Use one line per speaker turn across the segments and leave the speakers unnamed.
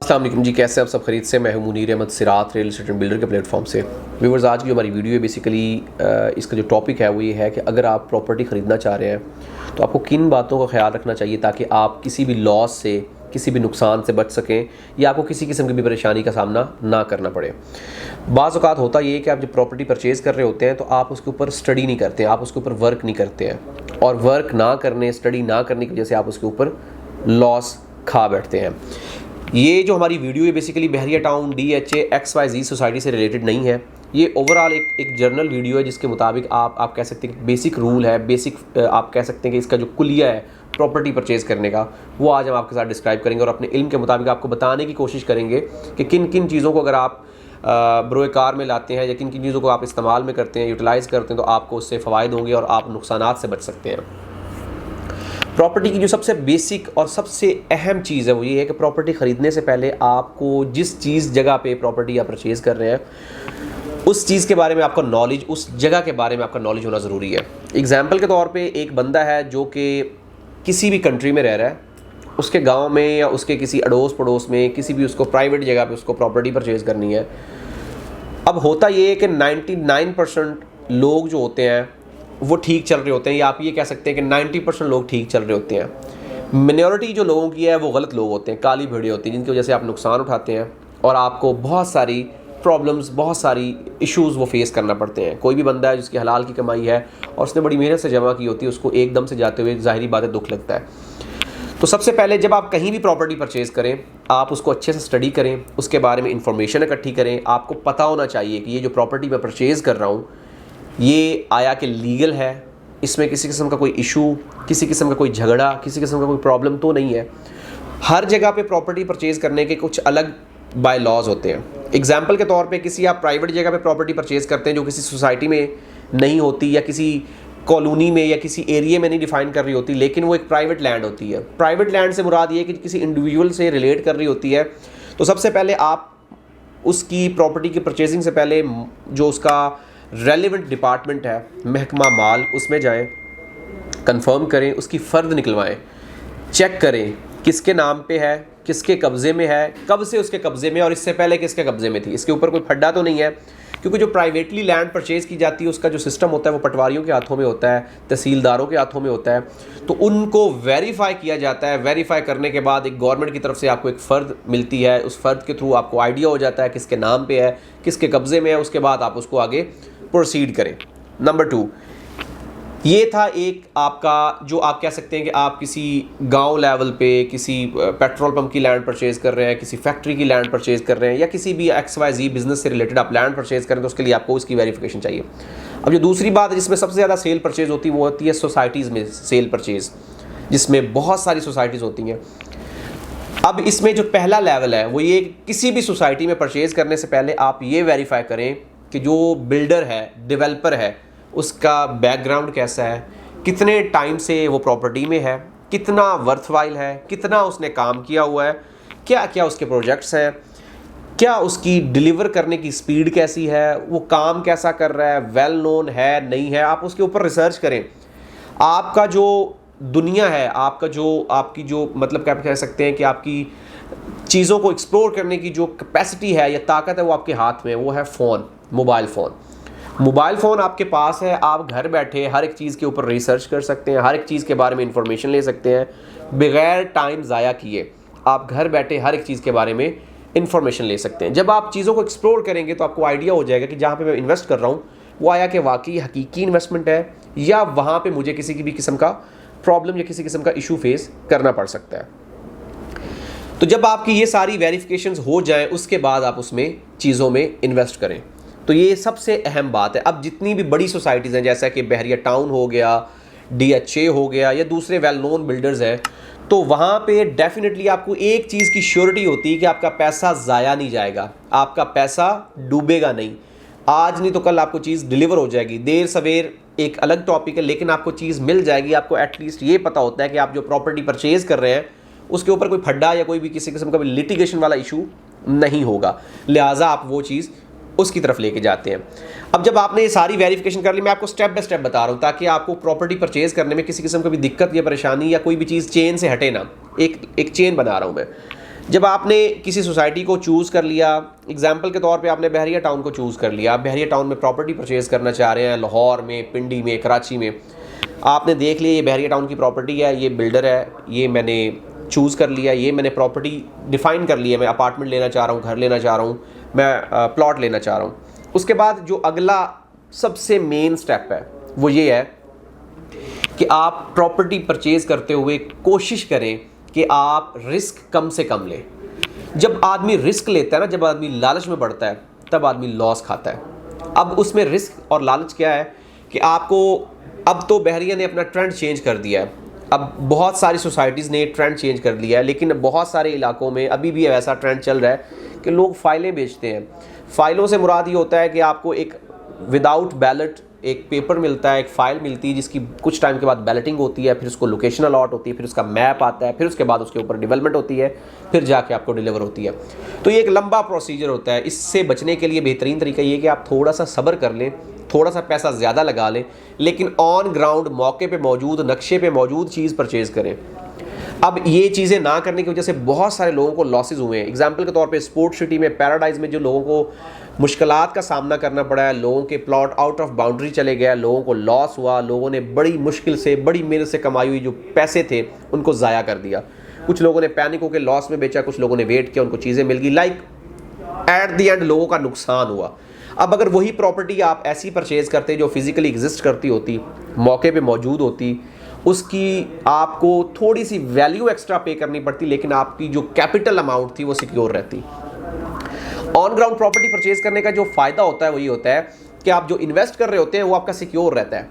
अस्सलाम वालेकुम जी, कैसे आप सब खरीद से। मैं हूं मुनीर अहमद सिरात रियल एस्टेट बिल्डर के प्लेटफॉर्म से। व्यूअर्स, आज की जो हमारी वीडियो है बेसिकली इसका जो टॉपिक है वो ये है कि अगर आप प्रॉपर्टी ख़रीदना चाह रहे हैं तो आपको किन बातों का ख्याल रखना चाहिए ताकि आप किसी भी लॉस से, किसी भी नुकसान से बच सकें या आपको किसी किस्म की भी परेशानी का सामना ना करना पड़े। बाज़ औक़ात होता ये है कि आप जब प्रॉपर्टी परचेज़ कर रहे होते हैं तो आप उसके ऊपर स्टडी नहीं करते, आप उसके ऊपर वर्क नहीं करते हैं और वर्क ना करने, स्टडी ना करने की वजह से आप उसके ऊपर लॉस खा बैठते हैं। ये जो हमारी वीडियो है बेसिकली बहरिया टाउन DHA XYZ सोसाइटी से रिलेटेड नहीं है। ये ओवरऑल एक जर्नल वीडियो है जिसके मुताबिक आप कह सकते हैं बेसिक रूल है, बेसिक आप कह सकते हैं कि इसका जो कुलिया है प्रॉपर्टी परचेज़ करने का, वो आज हम आपके साथ डिस्क्राइब करेंगे और अपने इल्म के मुताबिक आपको बताने की कोशिश करेंगे कि किन किन चीज़ों को अगर आप बरोए कार में लाते हैं या किन किन चीज़ों को आप इस्तेमाल में करते हैं, यूटिलाइज़ करते हैं, तो आपको उससे फ़वाइद होंगे और आप नुकसानात से बच सकते हैं। प्रॉपर्टी की जो सबसे बेसिक और सबसे अहम चीज़ है वो ये है कि प्रॉपर्टी ख़रीदने से पहले आपको जिस चीज़ जगह पे प्रॉपर्टी आप परचेज़ कर रहे हैं उस चीज़ के बारे में आपका नॉलेज, उस जगह के बारे में आपका नॉलेज होना ज़रूरी है। एग्ज़ाम्पल के तौर पे एक बंदा है जो कि किसी भी कंट्री में रह रहा है, उसके गाँव में या उसके किसी अड़ोस पड़ोस में किसी भी उसको प्राइवेट जगह पर उसको प्रॉपर्टी परचेज़ करनी है। अब होता ये है कि 99% लोग जो होते हैं वो ठीक चल रहे होते हैं, या आप ये कह सकते हैं कि 90% लोग ठीक चल रहे होते हैं। मिनॉरिटी जो लोगों की है वो गलत लोग होते हैं, काली भेड़िया होती हैं, जिनकी वजह से आप नुकसान उठाते हैं और आपको बहुत सारी प्रॉब्लम्स, बहुत सारी इश्यूज़ वो फेस करना पड़ते हैं। कोई भी बंदा है जिसकी हलाल की कमाई है और उसने बड़ी मेहनत से जमा की होती है, उसको एकदम से जाते हुए ज़ाहिरी बात है दुख लगता है। तो सबसे पहले जब आप कहीं भी प्रॉपर्टी परचेज़ करें, आप उसको अच्छे से स्टडी करें, उसके बारे में इंफॉर्मेशन इकट्ठी करें। आपको पता होना चाहिए कि ये जो प्रॉपर्टी मैं परचेज़ कर रहा हूँ ये आया कि लीगल है, इसमें किसी किस्म का कोई इशू, किसी किस्म का कोई झगड़ा, किसी किस्म का कोई प्रॉब्लम तो नहीं है। हर जगह पे प्रॉपर्टी परचेज़ करने के कुछ अलग बाय लॉज होते हैं। एग्जांपल के तौर पे किसी आप प्राइवेट जगह पे प्रॉपर्टी परचेज़ करते हैं जो किसी सोसाइटी में नहीं होती या किसी कॉलोनी में या किसी एरिया में नहीं डिफ़ाइन कर रही होती, लेकिन वो एक प्राइवेट लैंड होती है। प्राइवेट लैंड से मुराद ये है कि किसी इंडिविजुअल से रिलेट कर रही होती है। तो सबसे पहले आप उसकी प्रॉपर्टी की परचेजिंग से पहले जो उसका रेलिवेंट डिपार्टमेंट है, महकमा माल, उसमें जाएं, कंफर्म करें, उसकी फ़र्द निकलवाएं, चेक करें किसके नाम पे है, किसके कब्ज़े में है, कब से उसके कब्ज़े में और इससे पहले किसके कब्ज़े में थी, इसके ऊपर कोई फड्डा तो नहीं है। क्योंकि जो प्राइवेटली लैंड परचेज़ की जाती है उसका जो सिस्टम होता है वो पटवारियों के हाथों में होता है, तहसीलदारों के हाथों में होता है। तो उनको वेरीफाई किया जाता है। वेरीफाई करने के बाद एक गवर्नमेंट की तरफ से आपको एक फ़र्द मिलती है, उस फ़र्द के थ्रू आपको आइडिया हो जाता है किसके नाम पे है, किसके कब्ज़े में है। उसके बाद आप उसको आगे प्रोसीड करें। नंबर 2, ये था एक आपका जो आप कह सकते हैं कि आप किसी गांव लेवल पे किसी पेट्रोल पंप की लैंड परचेज़ कर रहे हैं, किसी फैक्ट्री की लैंड परचेज़ कर रहे हैं या किसी भी XYZ बिज़नेस से रिलेटेड आप लैंड परचेज़ करें तो उसके लिए आपको उसकी वेरिफिकेशन चाहिए। अब जो दूसरी बात है जिसमें सबसे ज़्यादा सेल परचेज़ होती है वो होती है सोसाइटीज़ में सेल परचेज़, जिसमें बहुत सारी सोसाइटीज़ होती हैं। अब इसमें जो पहला लेवल है वो ये, किसी भी सोसाइटी में परचेज़ करने से पहले आप ये वेरीफाई करें कि जो बिल्डर है, डेवलपर है, उसका बैकग्राउंड कैसा है, कितने टाइम से वो प्रॉपर्टी में है, कितना वर्थवाइल है, कितना उसने काम किया हुआ है, क्या क्या उसके प्रोजेक्ट्स हैं, क्या उसकी डिलीवर करने की स्पीड कैसी है, वो काम कैसा कर रहा है, वेल नोन है नहीं है। आप उसके ऊपर रिसर्च करें। आपका जो दुनिया है, आपकी जो मतलब क्या कह सकते हैं कि आपकी चीज़ों को एक्सप्लोर करने की जो कैपेसिटी है या ताकत है वो आपके हाथ में, वो है फ़ोन, मोबाइल फ़ोन आपके पास है। आप घर बैठे हर एक चीज़ के ऊपर रिसर्च कर सकते हैं, हर एक चीज़ के बारे में इंफॉर्मेशन ले सकते हैं बग़ैर टाइम ज़ाया किए। आप घर बैठे हर एक चीज़ के बारे में इंफॉर्मेशन ले सकते हैं। जब आप चीज़ों को एक्सप्लोर करेंगे तो आपको आइडिया हो जाएगा कि जहाँ पे मैं इन्वेस्ट कर रहा हूँ वो आया कि वाकई हकीकी इन्वेस्टमेंट है या वहाँ पर मुझे किसी की भी किस्म का प्रॉब्लम या किसी किस्म का इशू फेस करना पड़ सकता है। तो जब आपकी ये सारी वेरिफिकेशंस हो जाएं उसके बाद आप उसमें चीज़ों में इन्वेस्ट करें। तो ये सबसे अहम बात है। अब जितनी भी बड़ी सोसाइटीज़ हैं जैसा कि बहरिया टाउन हो गया, DHA हो गया या दूसरे वेल नोन बिल्डर्स हैं, तो वहाँ पे डेफिनेटली आपको एक चीज़ की श्योरिटी होती है कि आपका पैसा ज़ाया नहीं जाएगा, आपका पैसा डूबेगा नहीं। आज नहीं तो कल आपको चीज़ डिलीवर हो जाएगी। देर सवेर एक अलग टॉपिक है, लेकिन आपको चीज़ मिल जाएगी। आपको एटलीस्ट ये पता होता है कि आप जो प्रॉपर्टी परचेज़ कर रहे हैं उसके ऊपर कोई फड्डा या कोई भी किसी किस्म का भी लिटिगेशन वाला इशू नहीं होगा, लिहाजा आप वो चीज़ उसकी तरफ लेके जाते हैं। अब जब आपने ये सारी वेरिफिकेशन कर ली, मैं आपको स्टेप बाय स्टेप बता रहा हूँ ताकि आपको प्रॉपर्टी परचेज़ करने में किसी किस्म की भी दिक्कत या परेशानी या कोई भी चीज़ चेन से हटे ना। एक चेन बना रहा हूँ मैं। जब आपने किसी सोसाइटी को चूज़ कर लिया, एग्जांपल के तौर पे आपने बहरिया टाउन को चूज़ कर लिया, आप बहरिया टाउन में प्रॉपर्टी परचेज़ करना चाह रहे हैं, लाहौर में, पिंडी में, कराची में, आपने देख लिया ये बहरिया टाउन की प्रॉपर्टी है, ये बिल्डर है, ये मैंने चूज़ कर लिया, ये मैंने प्रॉपर्टी डिफ़ाइन कर लिया, मैं अपार्टमेंट लेना चाह रहा हूँ, घर लेना चाह रहा हूँ, मैं प्लॉट लेना चाह रहा हूँ। उसके बाद जो अगला सबसे मेन स्टेप है वो ये है कि आप प्रॉपर्टी परचेज़ करते हुए कोशिश करें कि आप रिस्क कम से कम लें। जब आदमी रिस्क लेता है ना, जब आदमी लालच में बढ़ता है, तब आदमी लॉस खाता है। अब उसमें रिस्क और लालच क्या है कि आपको, अब तो बहरिया ने अपना ट्रेंड चेंज कर दिया है, अब बहुत सारी सोसाइटीज़ ने ट्रेंड चेंज कर दिया है, लेकिन बहुत सारे इलाकों में अभी भी ऐसा ट्रेंड चल रहा है कि लोग फ़ाइलें बेचते हैं। फ़ाइलों से मुराद ये होता है कि आपको एक विदाउट बैलेट एक पेपर मिलता है, एक फ़ाइल मिलती है जिसकी कुछ टाइम के बाद बैलेटिंग होती है, फिर उसको लोकेशन अलॉट होती है, फिर उसका मैप आता है, फिर उसके बाद उसके ऊपर डेवलपमेंट होती है, फिर जाके आपको डिलीवर होती है। तो ये एक लंबा प्रोसीजर होता है। इससे बचने के लिए बेहतरीन तरीका ये है कि आप थोड़ा सा सब्र कर लें, थोड़ा सा पैसा ज़्यादा लगा लें, लेकिन ऑन ग्राउंड मौके पे मौजूद, नक्शे पे मौजूद चीज़ परचेज़ करें। अब ये चीज़ें ना करने की वजह से बहुत सारे लोगों को लॉसेज हुए हैं। एग्जाम्पल के तौर पे स्पोर्ट सिटी में, पैराडाइज में जो लोगों को मुश्किलात का सामना करना पड़ा है, लोगों के प्लॉट आउट ऑफ बाउंड्री चले गए, लोगों को लॉस हुआ, लोगों ने बड़ी मुश्किल से, बड़ी मेहनत से कमाई हुई जो पैसे थे उनको ज़ाया कर दिया। कुछ लोगों ने पैनिक होकर लॉस में बेचा, कुछ लोगों ने वेट किया, उनको चीज़ें मिल गई, एट दी एंड लोगों का नुकसान हुआ। अब अगर वही प्रॉपर्टी आप ऐसी परचेज़ करते जो फिज़िकली एग्जिस्ट करती होती, मौके पे मौजूद होती, उसकी आपको थोड़ी सी वैल्यू एक्स्ट्रा पे करनी पड़ती, लेकिन आपकी जो कैपिटल अमाउंट थी वो सिक्योर रहती। ऑन ग्राउंड प्रॉपर्टी परचेज़ करने का जो फ़ायदा होता है वो ये होता है कि आप जो इन्वेस्ट कर रहे होते हैं वो आपका सिक्योर रहता है।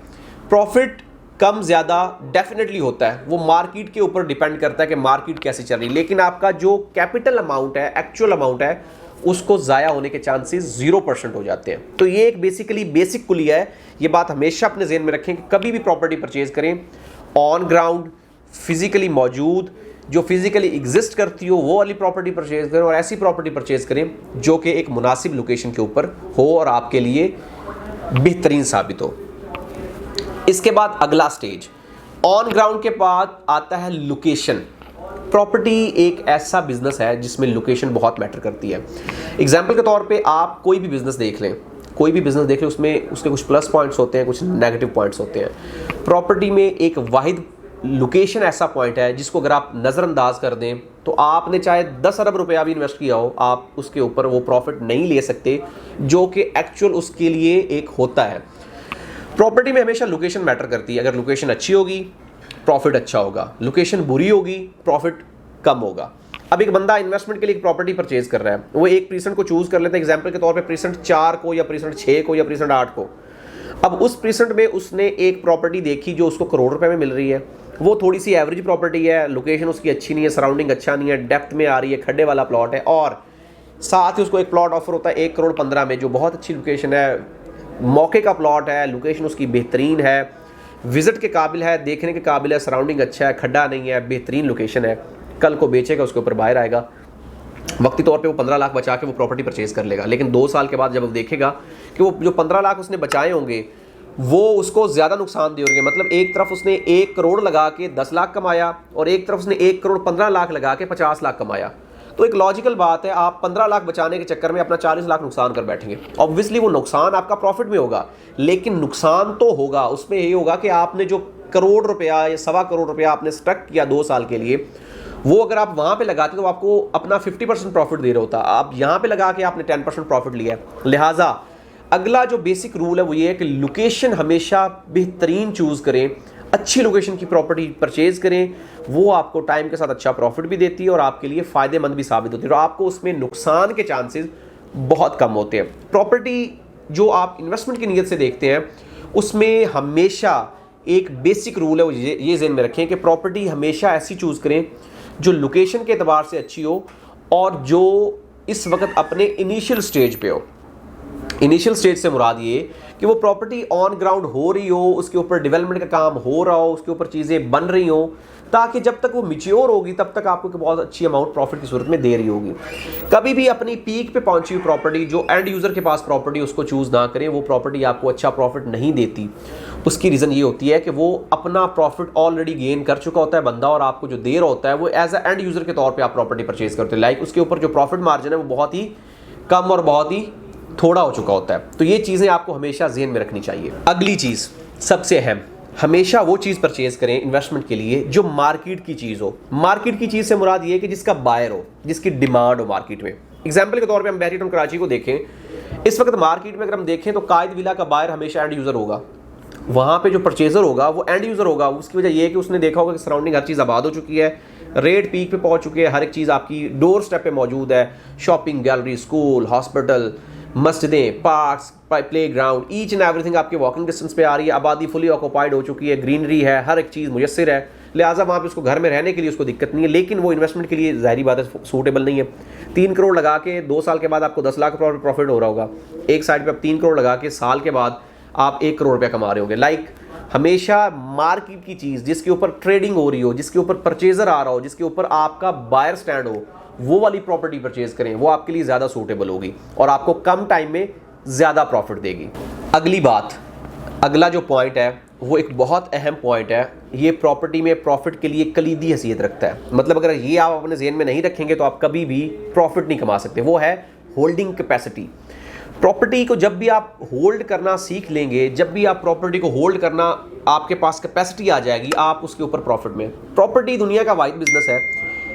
प्रॉफिट कम ज़्यादा डेफिनेटली होता है, वो मार्केट के ऊपर डिपेंड करता है कि मार्केट कैसे चल रही है, लेकिन आपका जो कैपिटल अमाउंट है, एक्चुअल अमाउंट है, उसको ज़ाया होने के चांसेस 0% हो जाते हैं। तो ये एक बेसिकली बेसिक कुलिया है। ये बात हमेशा अपने ज़हन में रखें कि कभी भी प्रॉपर्टी परचेज़ करें, ऑन ग्राउंड फिज़िकली मौजूद, जो फिज़िकली एग्जिस्ट करती हो वो वाली प्रॉपर्टी परचेज़ करें, और ऐसी प्रॉपर्टी परचेज़ करें जो कि एक मुनासिब लोकेशन के ऊपर हो और आपके लिए बेहतरीन साबित हो। इसके बाद अगला स्टेज ऑन ग्राउंड के बाद आता है लोकेशन। प्रॉपर्टी एक ऐसा बिजनेस है जिसमें लोकेशन बहुत मैटर करती है। एग्जाम्पल के तौर पे आप कोई भी बिजनेस देख लें, उसमें उसके कुछ प्लस पॉइंट्स होते हैं, कुछ नेगेटिव पॉइंट्स होते हैं। प्रॉपर्टी में एक वाहिद लोकेशन ऐसा पॉइंट है जिसको अगर आप नज़रअंदाज कर दें तो आपने चाहे 10 अरब रुपया भी इन्वेस्ट किया हो, आप उसके ऊपर वो प्रॉफिट नहीं ले सकते जो कि एक्चुअल उसके लिए एक होता है। प्रॉपर्टी में हमेशा लोकेशन मैटर करती है। अगर लोकेशन अच्छी होगी प्रॉफिट अच्छा होगा, लोकेशन बुरी होगी प्रॉफिट कम होगा। अब एक बंदा इन्वेस्टमेंट के लिए एक प्रॉपर्टी परचेज कर रहा है, वो एक प्रीसेंट को चूज कर लेता है, एग्जांपल के तौर पे प्रीसेंट 4 को या प्रीसेंट 6 को या प्रीसेंट 8 को। अब उस प्रीसेंट में उसने एक प्रॉपर्टी देखी जो उसको करोड़ रुपए में मिल रही है, वो थोड़ी सी एवरेज प्रॉपर्टी है, लोकेशन उसकी अच्छी नहीं है, सराउंडिंग अच्छा नहीं है, डेप्थ में आ रही है, खड्डे वाला प्लॉट है, और साथ ही उसको एक प्लॉट ऑफर होता है 1 करोड़ 15 में, जो बहुत अच्छी लोकेशन है, मौके का प्लॉट है, लोकेशन उसकी बेहतरीन है, विजिट के काबिल है, देखने के काबिल है, सराउंडिंग अच्छा है, खड्डा नहीं है, बेहतरीन लोकेशन है। कल को बेचेगा उसके ऊपर बाहर आएगा, वक्ती तौर पे वो 15 लाख बचा के वो प्रॉपर्टी परचेज कर लेगा, लेकिन 2 साल के बाद जब वो देखेगा कि वो जो 15 लाख उसने बचाए होंगे वो उसको ज़्यादा नुकसान दे होंगे। मतलब एक तरफ उसने 1 करोड़ लगा के 10 लाख कमाया और एक तरफ उसने 1 करोड़ 15 लाख लगा के 50 लाख कमाया। तो एक लॉजिकल बात है, आप 15 लाख बचाने के चक्कर में अपना 40 लाख नुकसान कर बैठेंगे। ऑब्वियसली वो नुकसान आपका प्रॉफिट में होगा, लेकिन नुकसान तो होगा, उसमें यही होगा कि आपने जो करोड़ रुपया या 1.25 करोड़ रुपया आपने स्टक किया 2 साल के लिए, वो अगर आप वहाँ पे लगाते तो आपको अपना 50% प्रॉफिट दे रहा होता, आप यहाँ पे लगा के आपने 10% प्रॉफिट लिया है। लिहाजा अगला जो बेसिक रूल है वो ये है कि लोकेशन हमेशा बेहतरीन चूज़ करें, अच्छी लोकेशन की प्रॉपर्टी परचेज करें, वो आपको टाइम के साथ अच्छा प्रॉफिट भी देती है और आपके लिए फ़ायदेमंद भी साबित होती है, और आपको उसमें नुकसान के चांसेस बहुत कम होते हैं। प्रॉपर्टी जो आप इन्वेस्टमेंट की नीयत से देखते हैं उसमें हमेशा एक बेसिक रूल है वो ये ज़हन में रखें कि प्रॉपर्टी हमेशा ऐसी चूज़ करें जो लोकेशन के एतबार से अच्छी हो और जो इस वक्त अपने इनिशियल स्टेज पे हो। इनिशियल स्टेज से मुराद ये कि वो प्रॉपर्टी ऑन ग्राउंड हो रही हो, उसके ऊपर डेवलपमेंट का काम हो रहा हो, उसके ऊपर चीज़ें बन रही हो, ताकि जब तक वो मैच्योर होगी तब तक आपको बहुत अच्छी अमाउंट प्रॉफिट की सूरत में दे रही होगी। कभी भी अपनी पीक पे पहुंची हुई प्रॉपर्टी, जो एंड यूज़र के पास प्रॉपर्टी, उसको चूज़ ना करें। वो प्रॉपर्टी आपको अच्छा प्रॉफिट नहीं देती। उसकी रीज़न ये होती है कि वो अपना प्रॉफिट ऑलरेडी गेन कर चुका होता है बंदा, और आपको जो दे रहा होता है वो एज अ एंड यूज़र के तौर पर आप प्रॉपर्टी परचेज करते हैं। लाइक उसके ऊपर जो प्रॉफिट मार्जिन है वो बहुत ही कम और बहुत ही थोड़ा हो चुका होता है। तो ये चीज़ें आपको हमेशा ज़हन में रखनी चाहिए। अगली चीज़ सबसे अहम, हमेशा वो चीज़ परचेज करें इन्वेस्टमेंट के लिए जो मार्केट की चीज़ हो। मार्केट की चीज़ से मुराद ये है कि जिसका बायर हो, जिसकी डिमांड हो मार्केट में। एग्जाम्पल के तौर पे हम बैरिटन कराची को देखें, इस वक्त मार्केट में अगर हम देखें तो कायद विला का बायर हमेशा एंड यूज़र होगा। वहाँ पे जो परचेजर होगा वो एंड यूज़र होगा। उसकी वजह ये है कि उसने देखा होगा कि सराउंडिंग हर चीज़ आबाद हो चुकी है, रेट पीक पे पहुँच चुके हैं, हर एक चीज़ आपकी डोर स्टेप पे मौजूद है। शॉपिंग गैलरी, स्कूल, हॉस्पिटल, मस्जिदें, parks, play ground, each and everything आपके वॉकिंग डिस्टेंस पे आ रही है। आबादी फुली ऑक्यूपाइड हो चुकी है, ग्रीनरी है, हर एक चीज़ मुयस्सर है। लिहाजा वहाँ पे उसको घर में रहने के लिए उसको दिक्कत नहीं है। लेकिन वो इन्वेस्टमेंट के लिए ज़ाहिरी बात है सूटेबल नहीं है। 3 करोड़ लगा के 2 साल के बाद आपको 10 लाख प्रॉफिट हो रहा होगा। एक साइड पर आप 3 करोड़ लगा के साल के बाद आप 1 करोड़ रुपया कमा रहे होंगे। लाइक हमेशा मार्केट की चीज़ जिसके ऊपर ट्रेडिंग हो रही हो, जिसके ऊपर परचेजर आ रहा हो, जिसके ऊपर आपका बायर स्टैंड हो, वो वाली प्रॉपर्टी परचेज करें। वो आपके लिए ज़्यादा सूटेबल होगी और आपको कम टाइम में ज़्यादा प्रॉफिट देगी। अगली बात, अगला जो पॉइंट है वो एक बहुत अहम पॉइंट है। ये प्रॉपर्टी में प्रॉफिट के लिए कलीदी हैसियत रखता है। मतलब अगर ये आप अपने ज़हन में नहीं रखेंगे तो आप कभी भी प्रॉफिट नहीं कमा सकते। वो है होल्डिंग कैपेसिटी। प्रॉपर्टी को जब भी आप होल्ड करना सीख लेंगे, जब भी आप प्रॉपर्टी को होल्ड करना आपके पास कैपेसिटी आ जाएगी, आप उसके ऊपर प्रॉफिट में। प्रॉपर्टी दुनिया का वाहिद बिजनेस है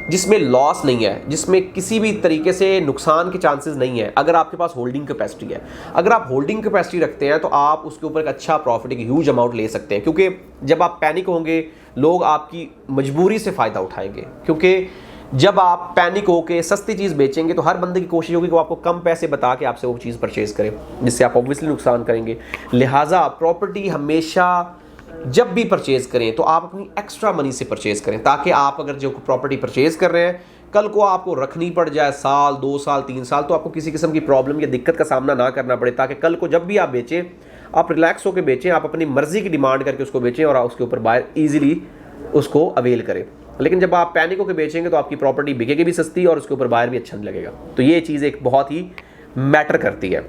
जिसमें लॉस नहीं है, जिसमें किसी भी तरीके से नुकसान के चांसेस नहीं है अगर आपके पास होल्डिंग कैपेसिटी है। अगर आप होल्डिंग कैपेसिटी रखते हैं तो आप उसके ऊपर एक अच्छा प्रॉफिट, एक ह्यूज अमाउंट ले सकते हैं। क्योंकि जब आप पैनिक होंगे लोग आपकी मजबूरी से फ़ायदा उठाएंगे। क्योंकि जब आप पैनिक होकर सस्ती चीज़ बेचेंगे तो हर बंदे की कोशिश होगी कि वो आपको कम पैसे बता के आपसे वो चीज़ परचेज करे, जिससे आप ऑब्वियसली नुकसान करेंगे। लिहाजा प्रॉपर्टी हमेशा जब भी परचेज करें तो आप अपनी एक्स्ट्रा मनी से परचेज करें, ताकि आप अगर जो प्रॉपर्टी परचेज कर रहे हैं कल को आपको रखनी पड़ जाए साल, 2 साल, 3 साल, तो आपको किसी किस्म की प्रॉब्लम या दिक्कत का सामना ना करना पड़े। ताकि कल को जब भी आप बेचें आप रिलैक्स होकर बेचें, आप अपनी मर्जी की डिमांड करके उसको बेचें और उसके ऊपर बायर ईजिली उसको अवेल करें। लेकिन जब आप पैनिक होकर बेचेंगे तो आपकी प्रॉपर्टी बिकेगी भी सस्ती और उसके ऊपर बायर भी अच्छा नहीं लगेगा। तो ये चीज़ एक बहुत ही मैटर करती है।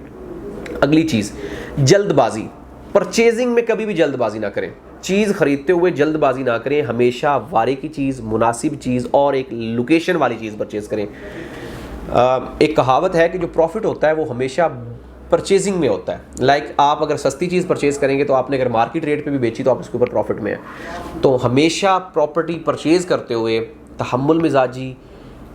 अगली चीज़, जल्दबाजी। परचेजिंग में कभी भी जल्दबाजी ना करें। चीज़ खरीदते हुए जल्दबाजी ना करें। हमेशा वारे की चीज़, मुनासिब चीज़ और एक लोकेशन वाली चीज़ परचेज़ करें। एक कहावत है कि जो प्रॉफिट होता है वो हमेशा परचेजिंग में होता है। लाइक आप अगर सस्ती चीज़ परचेज़ करेंगे तो आपने अगर मार्केट रेट पे भी बेची तो आप उसके ऊपर प्रॉफिट में है। तो हमेशा प्रॉपर्टी परचेज़ करते हुए तहम्मुल मिजाजी,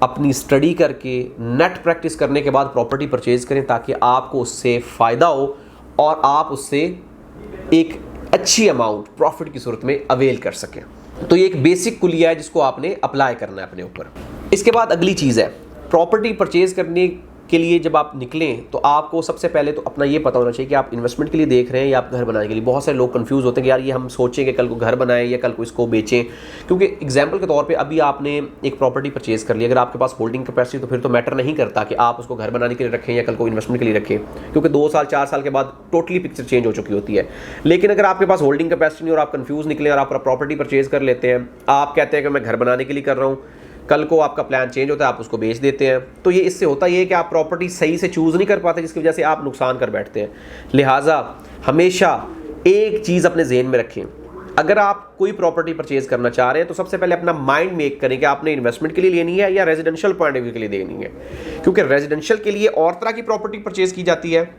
अपनी स्टडी करके, नेट प्रैक्टिस करने के बाद प्रॉपर्टी परचेज़ करें, ताकि आपको उससे फ़ायदा हो और आप उससे एक अच्छी अमाउंट प्रॉफिट की सूरत में अवेल कर सकें। तो ये एक बेसिक कुलिया है जिसको आपने अप्लाई करना है अपने ऊपर। इसके बाद अगली चीज़ है, प्रॉपर्टी परचेज़ करने के लिए जब आप निकलें तो आपको सबसे पहले तो अपना ये पता होना चाहिए कि आप इन्वेस्टमेंट के लिए देख रहे हैं या आप घर बनाने के लिए। बहुत सारे लोग कंफ्यूज होते हैं कि यार ये हम सोचें कि कल को घर बनाएं या कल को इसको बेचें। क्योंकि एग्जांपल के तौर पे अभी आपने एक प्रॉपर्टी परचेज़ कर ली, अगर आपके पास होल्डिंग कैपेसिटी तो फिर तो मैटर नहीं करता कि आप उसको घर बनाने के लिए रखें या कल को इन्वेस्टमेंट के लिए रखें, क्योंकि 2 साल 4 साल के बाद टोटली पिक्चर चेंज हो चुकी होती है। लेकिन अगर आपके पास होल्डिंग कैपेसिटी नहीं और आप कंफ्यूज निकले और आप प्रॉपर्टी परचेज़ कर लेते हैं, आप कहते हैं कि मैं घर बनाने के लिए कर रहा हूँ, कल को आपका प्लान चेंज होता है, आप उसको बेच देते हैं, तो ये इससे होता ये है कि आप प्रॉपर्टी सही से चूज़ नहीं कर पाते, जिसकी वजह से आप नुकसान कर बैठते हैं। लिहाजा हमेशा एक चीज़ अपने ज़हन में रखें, अगर आप कोई प्रॉपर्टी परचेज़ करना चाह रहे हैं तो सबसे पहले अपना माइंड मेक करें कि आपने इन्वेस्टमेंट के लिए लेनी है या रेजिडेंशियल पॉइंट ऑफ व्यू के लिए लेनी है। क्योंकि रेजिडेंशियल के लिए और तरह की प्रॉपर्टी परचेज़ की जाती है,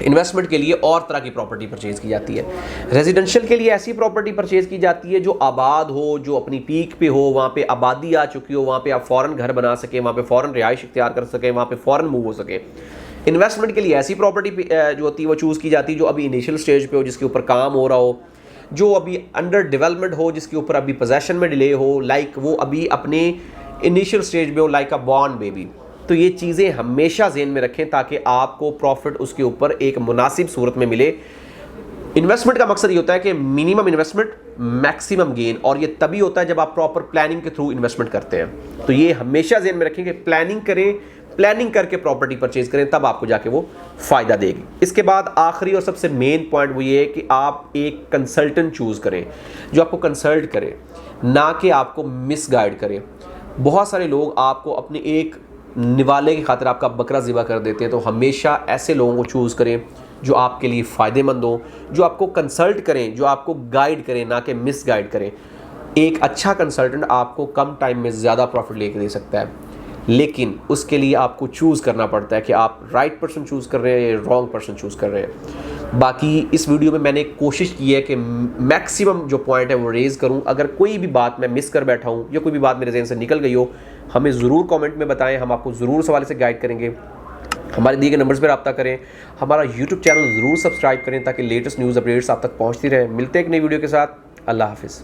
इन्वेस्टमेंट के लिए और तरह की प्रॉपर्टी परचेज की जाती है। रेजिडेंशियल के लिए ऐसी प्रॉपर्टी परचेज की जाती है जो आबाद हो, जो अपनी पीक पे हो, वहाँ पे आबादी आ चुकी हो, वहाँ पे आप फ़ौरन घर बना सकें, वहाँ पे फ़ौरन रिहाइश इख्तियार कर सकें, वहाँ पे फ़ौरन मूव हो सके। इन्वेस्टमेंट के लिए ऐसी प्रॉपर्टी जो होती है वो चूज़ की जाती है जो अभी इनिशियल स्टेज पे हो, जिसके ऊपर काम हो रहा हो, जो अभी अंडर डेवलपमेंट हो, जिसके ऊपर अभी पोजेसन में डिले हो, लाइक वो अभी अपने इनिशियल स्टेज में हो, लाइक अ बॉर्न बेबी। तो ये चीज़ें हमेशा ज़हन में रखें ताकि आपको प्रॉफिट उसके ऊपर एक मुनासिब सूरत में मिले। इन्वेस्टमेंट का मकसद ये होता है कि मिनिमम इन्वेस्टमेंट मैक्सिमम गेन, और ये तभी होता है जब आप प्रॉपर प्लानिंग के थ्रू इन्वेस्टमेंट करते हैं। तो ये हमेशा ज़हन में रखें कि प्लानिंग करें, प्लानिंग करके प्रॉपर्टी परचेज करें, तब आपको जाके वो फ़ायदा देगी। इसके बाद आखिरी और सबसे मेन पॉइंट वो ये है कि आप एक कंसल्टेंट चूज़ करें जो आपको कंसल्ट करे, ना कि आपको मिसगाइड करे। बहुत सारे लोग आपको अपने एक निवाले की खातिर आपका बकरा ज़िबा कर देते हैं, तो हमेशा ऐसे लोगों को चूज़ करें जो आपके लिए फ़ायदेमंद हो, जो आपको कंसल्ट करें, जो आपको गाइड करें, ना कि मिसगाइड करें। एक अच्छा कंसल्टेंट आपको कम टाइम में ज़्यादा प्रॉफिट लेके दे सकता है, लेकिन उसके लिए आपको चूज़ करना पड़ता है कि आप राइट पर्सन चूज़ कर रहे हैं या रॉन्ग पर्सन चूज़ कर रहे हैं। बाकी इस वीडियो में मैंने कोशिश की है कि मैक्सिमम जो पॉइंट है वो रेज़ करूं। अगर कोई भी बात मैं मिस कर बैठा हूं या कोई भी बात मेरे जहन से निकल गई हो, हमें ज़रूर कमेंट में बताएं, हम आपको ज़रूर सवाल से गाइड करेंगे। हमारे दिए गए नंबर्स पर रब्ता करें, हमारा यूट्यूब चैनल ज़रूर सब्सक्राइब करें ताकि लेटेस्ट न्यूज़ अपडेट्स आप तक पहुँचती रहें। मिलते हैं एक नई वीडियो के साथ। अल्लाह हाफिज़।